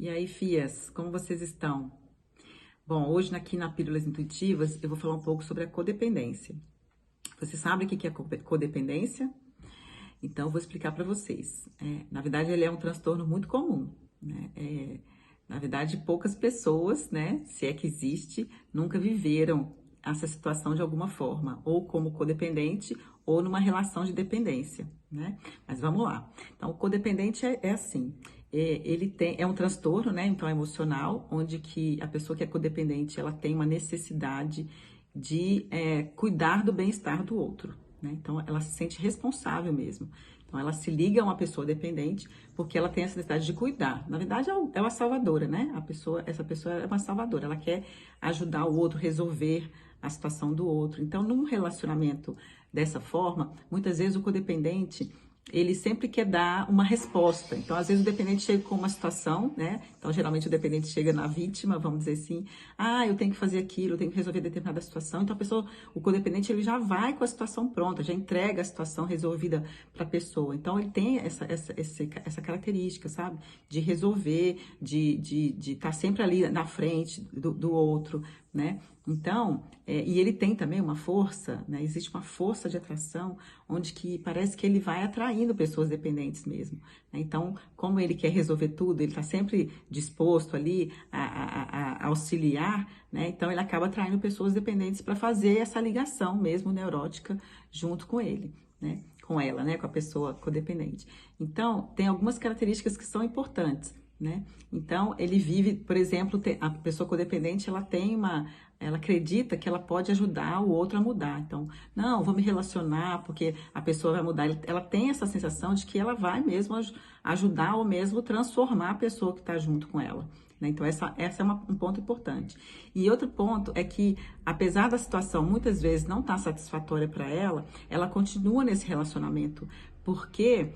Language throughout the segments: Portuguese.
E aí, fias, como vocês estão? Bom, hoje aqui na Pílulas Intuitivas eu vou falar um pouco sobre a codependência. Você sabe o que é codependência? Então, eu vou explicar para vocês. Na verdade, ele é um transtorno muito comum, né? Na verdade, poucas pessoas, né, se é que existe, nunca viveram essa situação de alguma forma, ou como codependente, ou numa relação de dependência, né? Mas vamos lá. Então, o codependente é assim, é um transtorno, né, então emocional, onde que a pessoa que é codependente, ela tem uma necessidade de cuidar do bem-estar do outro, né? Então, ela se sente responsável mesmo. Então, ela se liga a uma pessoa dependente porque ela tem essa necessidade de cuidar. Na verdade, é uma salvadora, né? Essa pessoa é uma salvadora. Ela quer ajudar o outro, resolver a situação do outro. Então, num relacionamento dessa forma, muitas vezes o codependente, ele sempre quer dar uma resposta. Então, às vezes o dependente chega com uma situação, né? Então, geralmente o dependente chega na vítima, vamos dizer assim, eu tenho que fazer aquilo, eu tenho que resolver determinada situação. Então, o codependente, ele já vai com a situação pronta, já entrega a situação resolvida para a pessoa. Então, ele tem essa característica, sabe? De resolver, de estar sempre ali na frente do outro, né? Então, e ele tem também uma força, né? Existe uma força de atração, onde que parece que ele vai atraindo pessoas dependentes mesmo, né? Então, como ele quer resolver tudo, ele está sempre disposto ali a auxiliar, né? Então, ele acaba atraindo pessoas dependentes para fazer essa ligação mesmo neurótica junto com ele, né? Com ela, né? Com a pessoa codependente. Então, tem algumas características que são importantes, né? Então, ele vive, por exemplo, a pessoa codependente, ela acredita que ela pode ajudar o outro a mudar. Então, não, vou me relacionar porque a pessoa vai mudar. Ela tem essa sensação de que ela vai mesmo ajudar ou mesmo transformar a pessoa que está junto com ela, né? Então, essa é um ponto importante. E outro ponto é que, apesar da situação muitas vezes não estar satisfatória para ela, ela continua nesse relacionamento, porque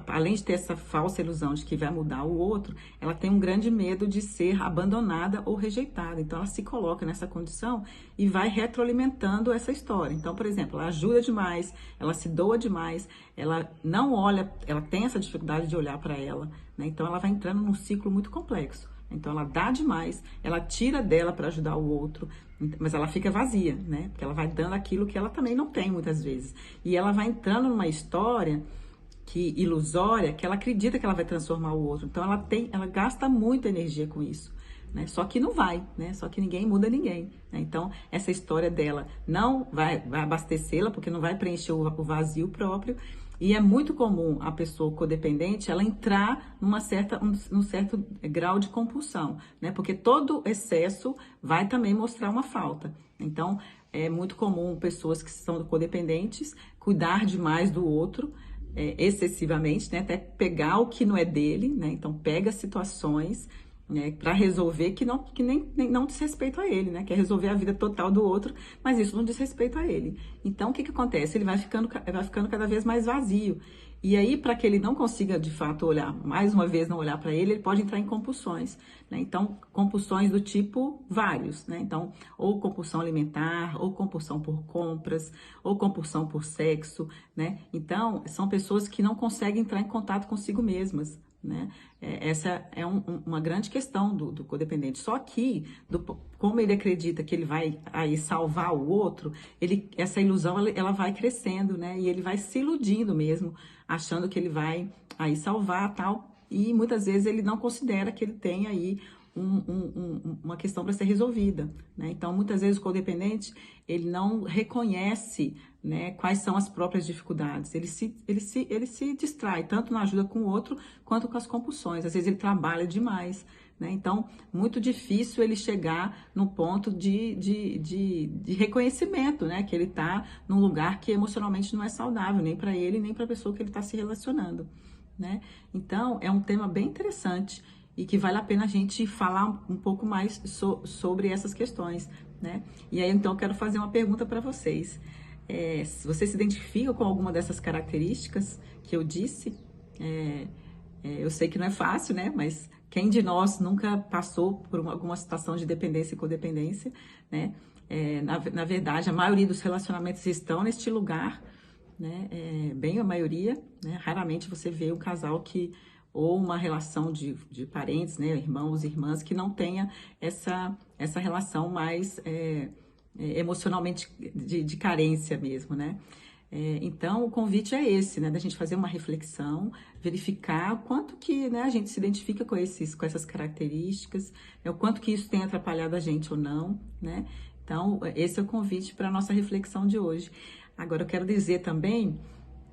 além de ter essa falsa ilusão de que vai mudar o outro, ela tem um grande medo de ser abandonada ou rejeitada. Então, ela se coloca nessa condição e vai retroalimentando essa história. Então, por exemplo, ela ajuda demais, ela se doa demais, ela não olha, ela tem essa dificuldade de olhar para ela, né? Então, ela vai entrando num ciclo muito complexo. Então, ela dá demais, ela tira dela para ajudar o outro, mas ela fica vazia, né? Porque ela vai dando aquilo que ela também não tem muitas vezes. E ela vai entrando numa história ilusória, que ela acredita que ela vai transformar o outro. Então, ela gasta muita energia com isso, né? Só que não vai, né? Só que ninguém muda ninguém, né? Então, essa história dela não vai abastecê-la, porque não vai preencher o vazio próprio. E é muito comum a pessoa codependente, ela entrar num certo grau de compulsão, né? Porque todo excesso vai também mostrar uma falta. Então, é muito comum pessoas que são codependentes cuidar demais do outro, excessivamente, né? Até pegar o que não é dele, né? Então, pega situações, né, para resolver que nem não diz respeito a ele, né? Quer resolver a vida total do outro, mas isso não diz respeito a ele. Então, o que acontece? Ele vai ficando cada vez mais vazio. E aí, para que ele não consiga, de fato, olhar, mais uma vez, não olhar para ele pode entrar em compulsões, né? Então, compulsões do tipo vários, né? Então, ou compulsão alimentar, ou compulsão por compras, ou compulsão por sexo, né? Então, são pessoas que não conseguem entrar em contato consigo mesmas, né? Essa é uma grande questão do codependente. Só que, como ele acredita que ele vai aí salvar o outro, essa ilusão ela vai crescendo, né? E ele vai se iludindo mesmo, achando que ele vai aí salvar tal. E muitas vezes ele não considera que ele tem aí uma questão para ser resolvida, né? Então, muitas vezes o codependente, ele não reconhece, né, quais são as próprias dificuldades. Ele se distrai, tanto na ajuda com o outro, quanto com as compulsões. Às vezes ele trabalha demais, né? Então, muito difícil ele chegar no ponto de reconhecimento, né? Que ele está num lugar que emocionalmente não é saudável, nem para ele, nem para a pessoa que ele está se relacionando, né? Então, é um tema bem interessante e que vale a pena a gente falar um pouco mais sobre essas questões, né? E aí, então, eu quero fazer uma pergunta para vocês. Se você se identifica com alguma dessas características que eu disse, eu sei que não é fácil, né? Mas quem de nós nunca passou por alguma situação de dependência e codependência, né? Na verdade, a maioria dos relacionamentos estão neste lugar, né? Bem a maioria, né? Raramente você vê um casal que ou uma relação de parentes, né, irmãos e irmãs, que não tenha essa relação mais emocionalmente de carência mesmo, né? Então, o convite é esse, né, da gente fazer uma reflexão, verificar o quanto que, né, a gente se identifica com essas características, né, o quanto que isso tem atrapalhado a gente ou não, né? Então, esse é o convite para a nossa reflexão de hoje. Agora, eu quero dizer também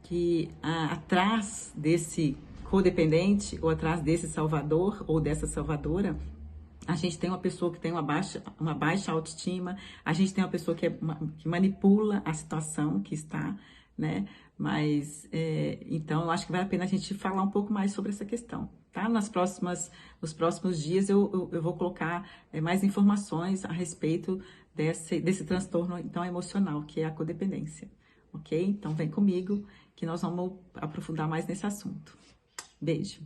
que atrás desse codependente, ou atrás desse salvador, ou dessa salvadora, a gente tem uma pessoa que tem uma baixa autoestima, a gente tem uma pessoa que manipula a situação que está, né? Mas, então, eu acho que vale a pena a gente falar um pouco mais sobre essa questão, tá? Nos próximos dias eu vou colocar mais informações a respeito desse transtorno, então, emocional, que é a codependência, ok? Então, vem comigo que nós vamos aprofundar mais nesse assunto. Beijo!